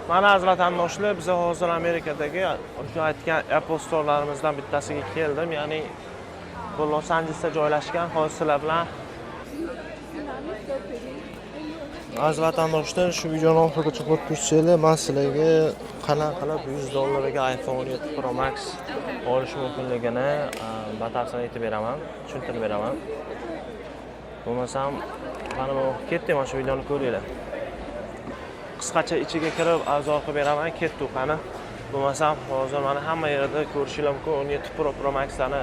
Mana aziz vatandoshlar, biz hozir Amerikadagi o'sha aytgan Apple Store'larimizdan bittasiga keldim. Ya'ni bu Los Anjelesda joylashgan. Hozir sizlar bilan aziz vatandoshlar, shu videoni oxirigacha chiqib ko'rsanglar, men sizlarga qanaqa qilib $100 ga iPhone 17 Pro Max olish mumkinligini batafsil aytib beraman, tushuntirib beraman. Bo'lmasam, mana bu ketdi, mana shu videoni ko'ringlar. Qisqacha ichiga kirib avzor qilib beraman, ketdi qani. Bo'lmasam, hozir mana hamma yerda ko'rishinglar mumkin 17 Pro Max'larni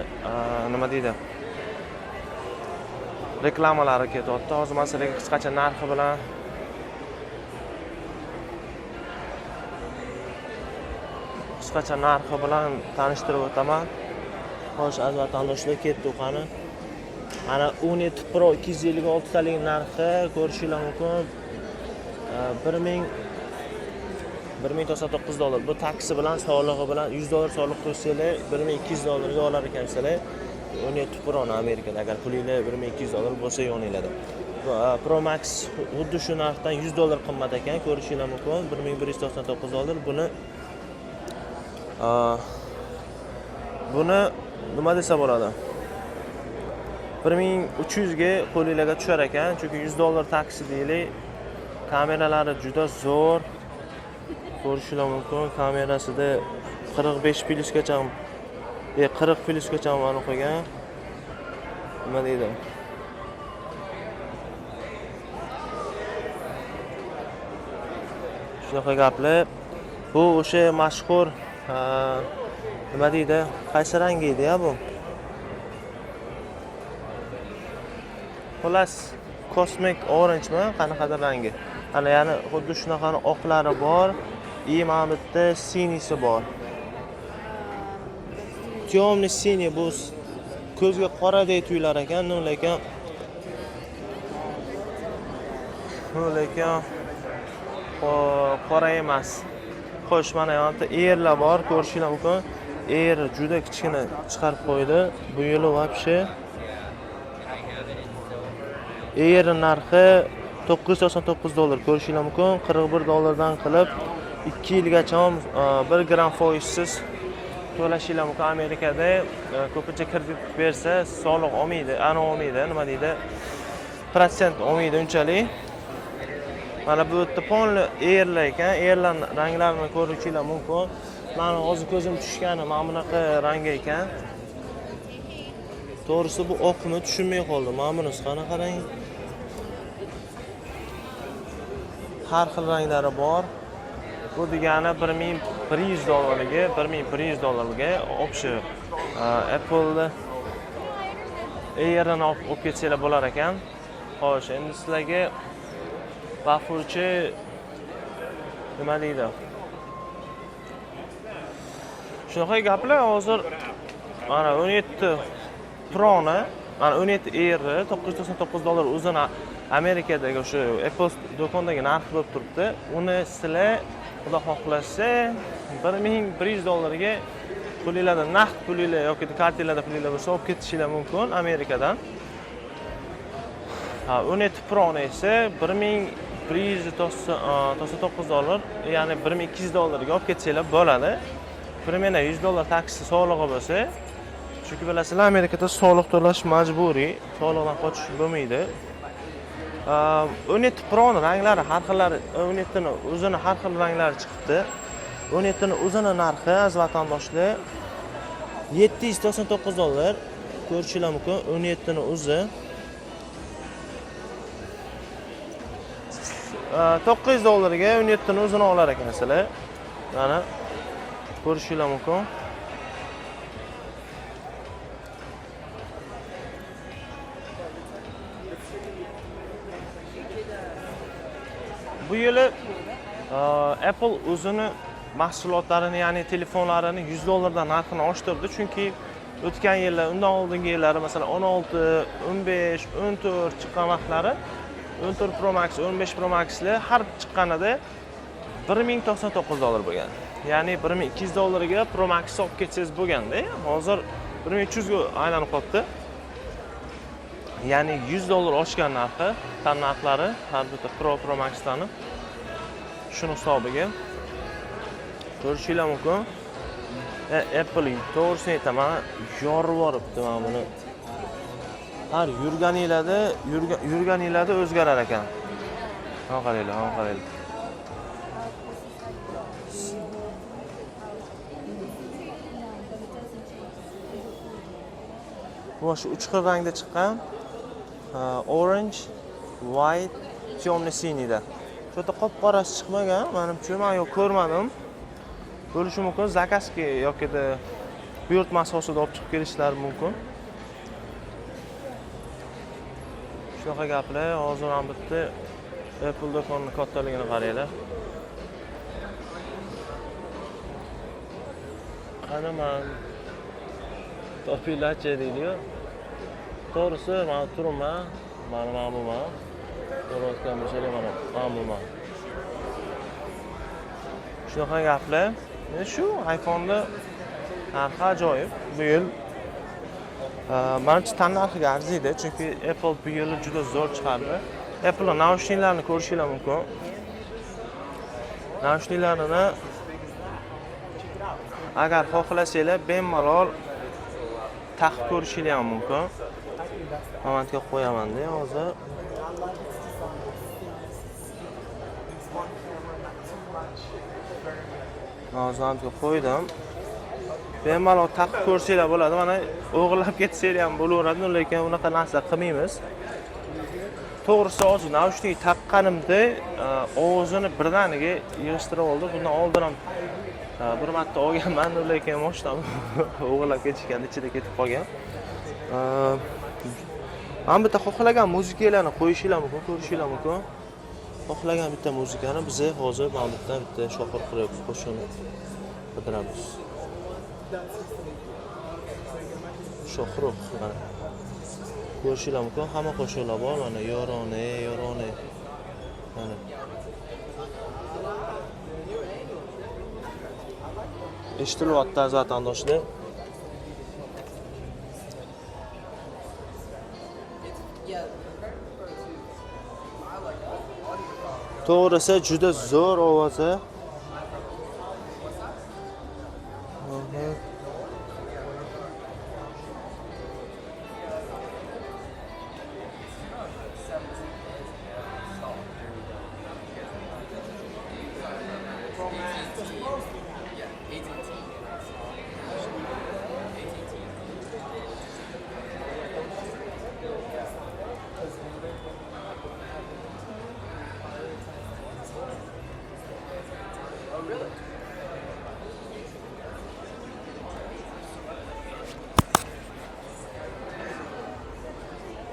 nima deydi? Reklamalari ketyapti. Hozir men sizlarga qisqacha narxi bilan tanishtirib o'taman. Xo'sh, aziz vatandoshlar, ketdi qani. Mana 17 Pro 256 talik narxi ko'rishinglar mumkin. $1099. Bu taksi bilan, solig'i bilan $100 soliq qo'shsanglar, $1200 ga olar ekansizlar. 17 Pro ni Amerikada agar pulinglar $1200 bo'lsa yoninglarda. Pro Max xuddi shu narxdan $100 qimmat ekan, ko'rishinglar mumkin. $1199. Buni nima desa bo'ladi? 1300 ga qo'lingizga tushar ekan, chunki $100 taksi deylik. Kameralari juda zo'r. Ko'rishinglar mumkin. Kamerasida 45 plusgacha 40 plusgacha mana qo'ygan. Nima deydi? Shunaqa gaplar. Bu o'sha mashhur nima deydi? Qaysi rang edi-ya bu? Xullas, Cosmic Orange mi? Qanaqadir rangi. Ana ya'ni xuddi shunaqani oqlari bor, mana bitta sinisi bor. Temni sini bu ko'zga qoradek tuyular ekan, lekin qora emas. Xo'sh, mana yoqda Air'lar bor, ko'rishinglar mumkin. Air juda kichkina chiqarib qo'ydi. Bu yili вообще Air narxi $999 ko'rishinglar mumkin. $41 dan qilib 2 yilgacha 1 gram foizsiz to'lashinglar mumkin. Amerikada ko'pincha kredit bersa soliq olmaydi, nima deydi? Protsent olmaydi unchalik. Mana bu yerda polni Air'lar ekan. Air'lar ranglarini ko'rishinglar mumkin. Mana hozir ko'zim tushgani mana bunaqa rang ekan. To'g'risi bu oqni tushunmay qoldim. Mana bunisi qanaqa rang? Har xil ranglari bor. Bu degani $1100 ga o'xshi Apple Air'ni olib ketsanglar bo'lar ekan. Xo'sh, endi sizlarga bafurchi nima deydi? Shunaqa gaplar hozir mana 17 Pro ni, mana 17 Air $999 o'zini Amerikadagi o'sha Apple do'kondagi narxi bo'lib turibdi. Uni sizlar xudo xohlasa $1100 ga pulinglardan naqd pulinglar yoki kartalarda pulinglar bo'lsa olib ketishinglar mumkin Amerikadan. 17 Pro ni esa $1199, ya'ni $1200 ga olib ketsanglar bo'ladi. Primena $100 taksi solig'i bo'lsa, chunki bilasizlar Amerikada soliq to'lash majburiy, soliqdan qochish bo'lmaydi. 17 Pro ni ranglari har xillari, 17 ni o'zini har xil ranglari chiqibdi. 17 ni o'zini narxi aziz vatandoshlar $799 ko'rishinglar mumkin. 17 ni o'zi $900 ga 17 ni o'zini olar ekansizlar. Mana ko'rishinglar mumkin. Bu yili Apple o'zini mahsulotlarini, ya'ni telefonlarini $100 dan narxini oshtirdi, chunki o'tgan yillar, undan oldingi yillari, masalan 16, 15, 14 chiqqan vaqtlari 14 Pro Max, 15 Pro Max'lar har chiqqanida $1099 bo'lgan. Ya'ni $1200 ga Pro Max olib ketsangiz bo'lganda, hozir 1300 ga aylanib qolibdi. Ya'ni $100 oshgan narxi, tan narxlari har bitta Pro Max'larni shuni hisobiga. Ko'rishinglar mumkin. Apple to'g'risini aytaman, yorib yoribdi mana buni. Har yurganinglarda o'zgarar ekan. Qaranglar. Bu shu uch xil rangda chiqqan. Orange, white, temno-siniyda. Shu yerda qop-qorasi chiqmagan, menimcha men yo'q ko'rmadim. Bo'lishi mumkin, zakazki yoki buyurtma asosida olib chiqib kelishlari mumkin. Shunaqa gaplar, hozir ham bitta Apple do'konining kattaligini qaranglar. Qani men topilacha deydi-yu. To'g'risi, men turibman, men bo'lman. To'g'ri bo'lsa men bo'lman. Shunaqa gaplar. Shu iPhone'da narxi ajoyib. Bu yil menimcha tannarxiga arziydi, chunki Apple bu yil juda zo'r chiqardi. Apple naushniklarini ko'rishinglar mumkin. Naushniklarini agar xohlasanglar bemalol taqib ko'rishinglar ham mumkin. Momentga qo'yaman-da hozir. Hozir qo'ydim. Bemalol taqib ko'rsanglar bo'ladi. Mana o'g'irlab ketsanglar ham bo'laveradi, lekin unaqa narsa qilmaymiz. To'g'risi hozir naushnik taqqanimda ovozini birdaniga yig'ishtirib oldi. Bundan oldin ham bir marta olganman, lekin mashinam o'g'irlab ketishganda ichida ketib qolgan. Men bitta xohlagan muzikalarni qo'yishinglar mumkin, ko'rishinglar mumkin. Xohlagan bitta muzikani biz hozir mana bitta shoqir qilib qo'shini qidiramiz. Shoqroq mana. Ko'rishinglar mumkin, hamma qo'shiqlar bor, mana yorone. Mana. Eshitilyapti aziz vatandoshlar. To'g'risi juda zo'r ovozi.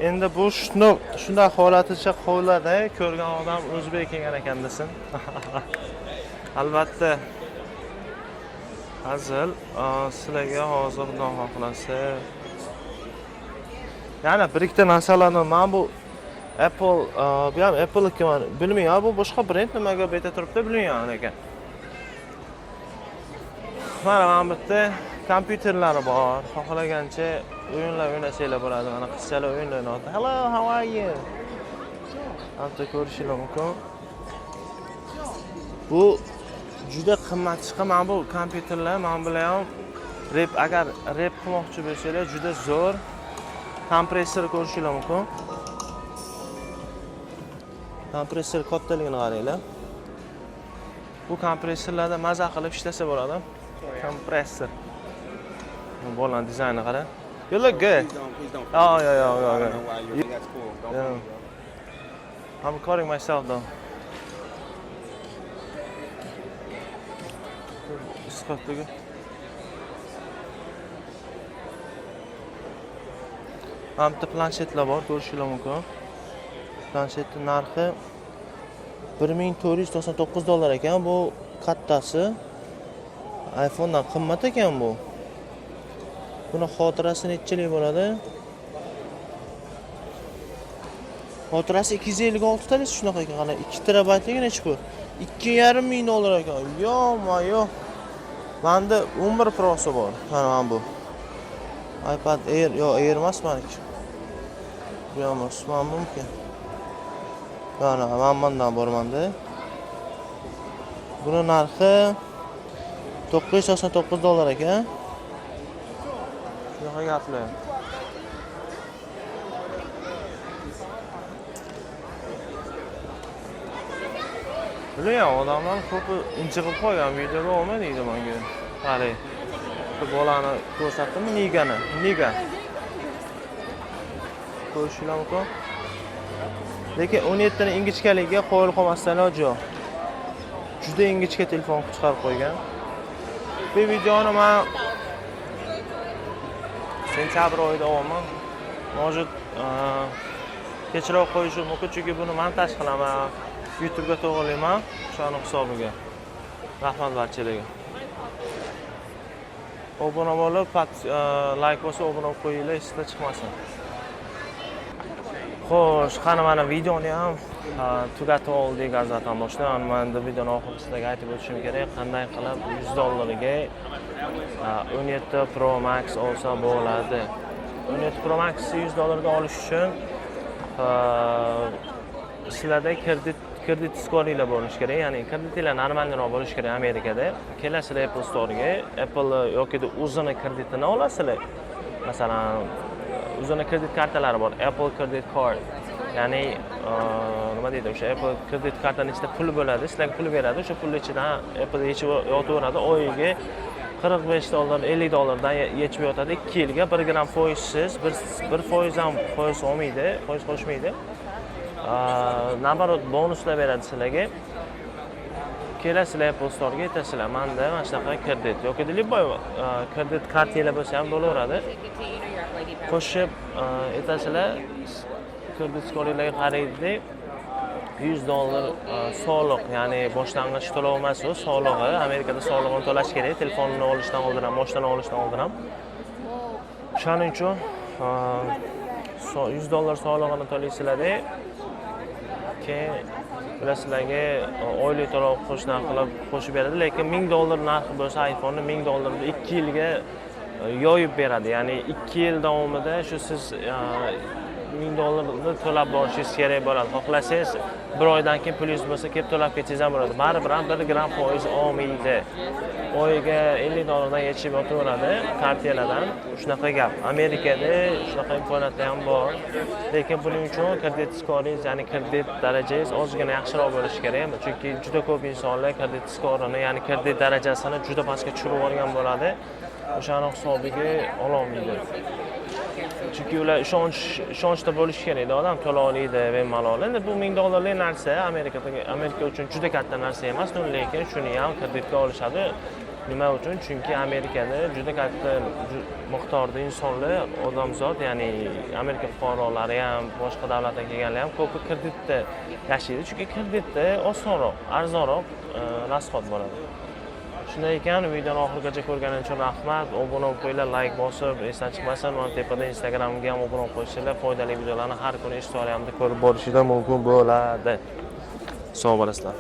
Endi bu shunday holaticha qo'llarda ko'rgan odam o'zbek kelgan ekan desin. Albatta. Hazil, sizlarga hozir xudo xohlasa. Yana bir ikkita narsalarni men bu Apple, bu ham Apple'niki men bilmayman, bu boshqa brend nimaga beta turibdi bilmayman ekan. Mana bitta kompyuterlari bor. Xohlagancha o'yinlar o'ynasanglar bo'ladi. Mana qizchalar o'yin o'ynayapti. Hello, how are you? Anta ko'rishinglar mumkin. Bu juda qimmat chiqaman bu kompyuterlar. Men bilan ham agar rep qilmoqchi bo'lsanglar juda zo'r. Kompressor ko'rishinglar mumkin. Kompressor kattaligini qaranglar. Bu kompressorlarda maza qilib ishlasa bo'ladi. Kompressor. Bolan dizayni qara. You look good. Please don't. Oh, yeah. I don't know why you think that's cool. Don't Yeah. I'm recording myself though. Sifatdagi. Hamda planshetlar bor, ko'rishinglar mumkin. Planshetning narxi $1499 ekan. Bu kattasi. iPhone'dan qimmat ekan bu. Buni xotirasi nechalik bo'ladi? Xotirasi 256 talik shunaqa ekan. Qana 2 terabaytlik nechi bu? $2,500 ekan. Yo-mayo. Menda 11 Pro'si bor. Mana bu. iPad Air, Air emas meniki. Bu emas, men mumkin. Mana, mendan bor menda. Buni narxi $989 ekan. Shunaqa gaplar. Bular odamlar ko'pi injiqib qo'ygan videoga olmaydi menga. Qarang. Bu bolani ko'rsatdimmi? Niga. Ko'rishinglar mumkin. Lekin 17 ning ingichkaligiga qo'yilib qolmasdan iloji yo'q. Juda ingichka telefon chiqarib qo'ygan. Bu videoni men sentabr oyida olaman. Hozir kechroq qo'yishim mumkin, chunki buni montaj qilaman. YouTube'ga to'g'rilayman, o'shaning hisobiga. Rahmat barchalarga. Obuna bo'lib, like bosib, obuna bo'lib qo'yinglar, esingizdan chiqmasin. Xo'sh, qani mana videoni ham tugatib oldik aziz vatandoshlar. Men endi videoni oxirida aytib o'tishim kerak, qanday qilib $100 ga 17 Pro Max olsa bo'ladi. 17 Pro Max $100 ga olish uchun sizlarda kredit skoringlar bo'lishi kerak, ya'ni kreditinglar normalroq bo'lishi kerak Amerikada. Kelasizlar Apple Store'ga, Apple yoki o'zini kreditini olasizlar. Masalan, o'zini kredit kartalari bor, Apple Credit Card. Ya'ni nima deydi, o'sha Apple kredit kartaning ichida pul bo'ladi, sizlarga pul beradi, o'sha pulni ichidan Apple yechib yotaveradi, oyiga $45, $50 dan yechib yotadi. 2 yilga 1 gram foizsiz, 1% ham foiz olmaydi, foiz qo'shmaydi. Nabarot bonuslar beradi sizlarga. Kelasizlar Apple Store'ga aytasizlar, menda mana shunaqa kredit yoki любой kredit kartangiz bo'lsa ham bo'laveradi. Qo'shib aytasizlar, kredit skoringlarga qaraydi. $100 soliq, ya'ni boshlang'ich to'lov emas, u solig'i. Amerikada solig'ini to'lash kerak, telefonni olishdan oldin ham, moshinani olishdan oldin ham. Shuning uchun $100 solig'ini to'laysizlar-da. Keyin sizlarga oylik to'lov qo'shib beradi, lekin $1000 narxi bo'lsa iPhone'ni $1000 ga 2 yilga yoyib beradi. Ya'ni 2 yil davomida shu siz $1000 ni to'lab borishingiz kerak bo'ladi. Xohlasangiz bir oydan keyin pulingiz bo'lsa, kelib to'lab ketsangiz ham bo'ladi. Baribir ham 1 gram foiz olmaydi. Oyiga $50 dan yechib o'taveradi kartalardan. Shunaqa gap. Amerikada shunaqa imkoniyatlar ham bor. Lekin buning uchun kredit skoringiz, ya'ni kredit darajangiz ozgina yaxshiroq bo'lishi kerak. Chunki juda ko'p insonlar kredit skorini, ya'ni kredit darajasini juda pastga tushirib yuborgan bo'ladi. O'shaning hisobiga ola olmaydi. Chunki ular ishonchda bo'lishi kerak, odam to'la oladi bemalol. Endi bu $1000 lik narsa Amerika uchun juda katta narsa emas, lekin shuni ham kreditga olishadi. Nima uchun? Chunki Amerikada juda katta miqdorda insonlar, odamzod, ya'ni Amerika fuqarolari ham, boshqa davlatdan kelganlar ham ko'pi kreditda yashaydi. Chunki kreditda osonroq, arzonroq rasxod bo'ladi. Shunday ekan, videoni oxirigacha ko'rganingiz uchun rahmat. Obuna bo'lib qo'yinglar, like bosib, esdan chiqmasin. Mana tepada Instagramga ham obuna bo'lib qo'yinglar. Foydali videolarni har kuni istoriyaimda ko'rib borishinglar mumkin bo'ladi. Sog' bo'lasizlar.